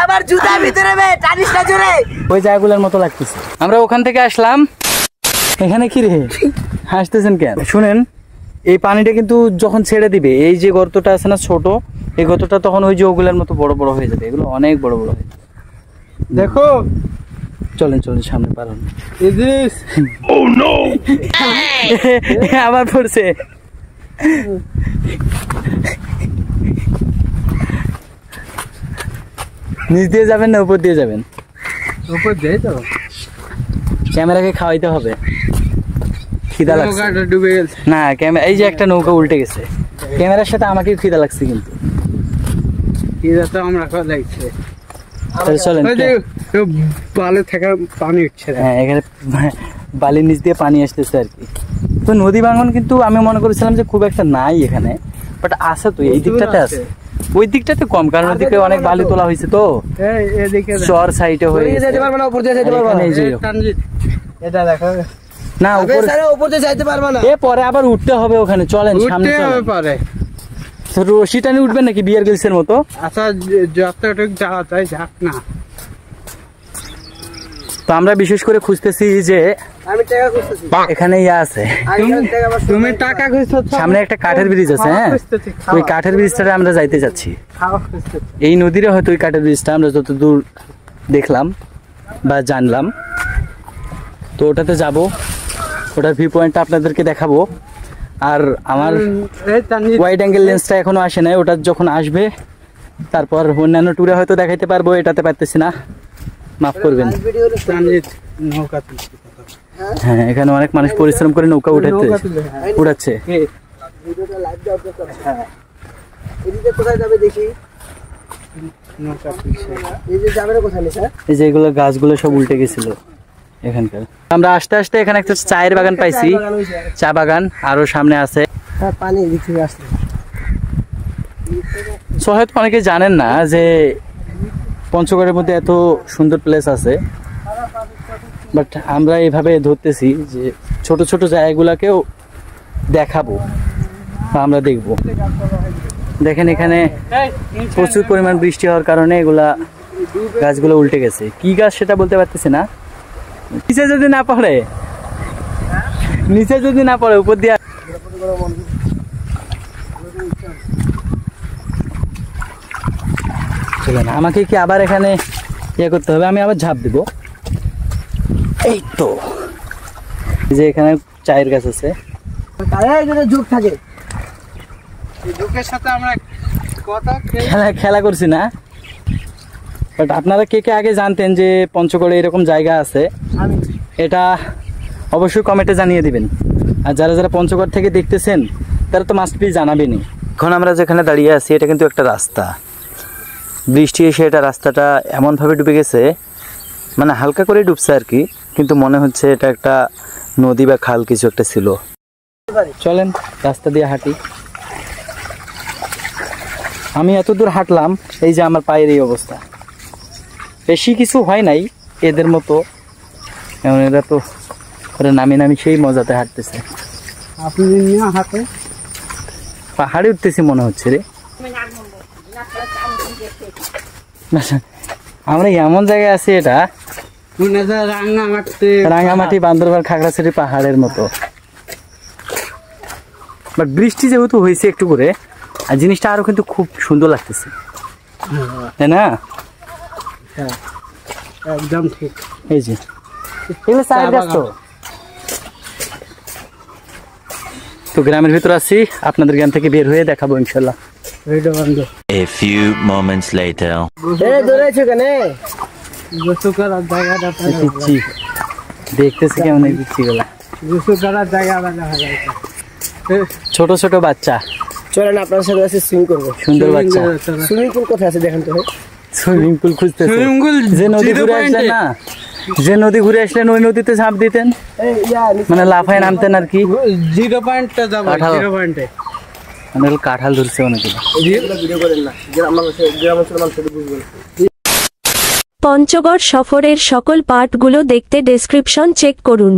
আমার জুতা ভিতরে বে টানিস না জোরে ওই জায়গাগুলোর মতো লাগতেছে। আমরা ওখান থেকে আসলাম, এখানে কি রে হাসতেছেন কেন? শুনেন, এই পানিটা কিন্তু যখন ছেড়ে দিবে, এই যে গর্তটা আছে না ছোট, এই গর্তটা তখন ওই যে ওগুলোর মতো বড় বড় হয়ে যাবে, এগুলো অনেক বড় বড় হয়ে যাবে। দেখো, চলেন চলেন সামনে পারুন। ইদ্রিস, ও নো, আবার পড়ছে। নিচ দিয়ে যাবেন না উপর দিয়ে যাবেন? উপর দিয়ে তো ক্যামেরাকে খাওয়াইতে হবে, খিদা লাগছে। নৌকাটা ডুবে গেছে না ক্যামেরা, এই যে একটা নৌকা উল্টে গেছে, ক্যামেরার সাথে আমাকেও খিদা লাগছে কিন্তু। এটা তো আমরা কথা লাগছে। চলেন, বালু থেকে পানি উঠছে। হ্যাঁ এখানে বালির নিচ দিয়ে পানি আসতেছে আর কি। তো নদী ভাঙন কিন্তু আমি মনে করেছিলাম যে খুব একটা নাই এখানে, বাট আছে তো, এই দিকটাতে আছে, ওই দিকটাতে কম, কারণ ওদিকে অনেক বালি তোলা হয়েছে তো, চর সাইডে হয়ে গেছে। এটা দেখো না উপর দিয়ে যাইতে পারবে না, এ পরে আবার উঠতে হবে ওখানে। চলেন সামনে পরে রশি টানি উঠবেন নাকি বিয়ার গিলসের মতো? আচ্ছা যতটুকু যাওয়া যায় যাক না। তো আমরা বিশেষ করে খুঁজতেছি যে এখানে ইয়া আছে, তুমি টাকা খুঁজছো, সামনে একটা কাঠের ব্রিজ আছে। হ্যাঁ, ওই কাঠের ব্রিজটাতে আমরা যাইতে যাচ্ছি। এই নদীরে হয়তো ওই কাঠের ব্রিজটা আমরা যত দূর দেখলাম বা জানলাম, তো ওটাতে যাব, ওটার ভিউ পয়েন্টটা আপনাদেরকে দেখাবো। আর আমার ওয়াইড অ্যাঙ্গেল লেন্সটা এখনো আসে নাই, ওটা যখন আসবে তারপর অন্যান্য ট্যুরে হয়তো দেখাইতে পারবো, এটাতে পারতেছি না, মাফ করবেন। হ্যাঁ, এখানে অনেক মানুষ পরিশ্রম করে নৌকা উঠাচ্ছে। এই যে এগুলো গাছগুলো সব উল্টে গেছিল এখানকার। আমরা আস্তে আস্তে এখানে একটা চায়ের বাগান পাইছি, চা বাগান আরো সামনে আছে। হয়তো অনেকে জানেন না যে পঞ্চগড়ের মধ্যে এত সুন্দর প্লেস আছে, বাট আমরা এইভাবে ধরতেছি যে ছোট ছোট জায়গাগুলোকেও দেখাবো বা আমরা দেখবো। দেখেন এখানে প্রচুর পরিমাণ বৃষ্টি হওয়ার কারণে এগুলা গাছগুলো উল্টে গেছে। কি গাছ সেটা বলতে পারতেছি না। নিচে যদি না পড়ে, উপর দিয়ে চলে না। আমাকে কি আবার এখানে ইয়ে করতে হবে? আমি আবার ঝাঁপ দিব। এই তো যে এখানে চায়ের গাছ আছে, যোগ থাকে, সাথে আমরা খেলা করছি না। বাট আপনারা কে কে আগে জানতেন যে পঞ্চগড়ে এরকম জায়গা আছে? এটা অবশ্যই কমেন্টে জানিয়ে দিবেন। আর যারা যারা পঞ্চগড় থেকে দেখতেছেন তারা তো মাস্ট বি জানাবেনই। এখন আমরা যেখানে দাঁড়িয়ে আছি এটা কিন্তু একটা রাস্তা, বৃষ্টি এসে এটা রাস্তাটা এমনভাবে ডুবে গেছে, মানে হালকা করে ডুবছে আর কি, কিন্তু মনে হচ্ছে এটা একটা নদী বা খাল কিছু একটা ছিল। চলেন রাস্তা দিয়ে হাঁটি। আমি এত দূর হাঁটলাম, এই যে আমার পায়ের এই অবস্থা। বেশি কিছু হয় নাই এদের মতো, এমন এরা তো নামি নামি সেই মজাতে হাঁটতেছে। আপনি হাঁটে পাহাড়ে উঠতেছি মনে হচ্ছে রে। আমরা এমন জায়গায় আছি, এটা রাঙ্গামাটি, বান্দরবান, খাগড়াছড়ি পাহাড়ের মতো। বাট বৃষ্টি যেহেতু হয়েছে একটু করে, আর জিনিসটা আরো কিন্তু খুব সুন্দর লাগতেছে, তাই না? একদম ঠিক। এই যে এগুলো চায়ের গাছ তো গ্রামের ভিতর আছি, আপনাদের গ্রাম থেকে বের হয়ে দেখাবো ইনশাল্লাহ। A few moments later. দেখতেছি কেমন ছোট ছোট বাচ্চা। চলেন আপনার সাথে আছে সুইমিং করবো। সুন্দর বাচ্চা। সুইমিং পুল কোথায় আছে দেখেন তো। সুইমিং পুল খুঁজতেছে। যে নদী ঘুরে আসলেন না, যে নদী ঘুরে আসলেন ওই নদীতে ঝাঁপ দিতেন, মানে লাফায় নামতেন আর কি। 0 পয়েন্টে যাব, 0 পয়েন্টে মানে কাঁঠাল ধরছে অনেকগুলো। ভিডিও করেন না, গ্রাম অঞ্চলের মানুষ বুঝবেন। পঞ্চগড় সফরের সকল পার্টগুলো দেখতে ডেসক্রিপশন চেক করুন।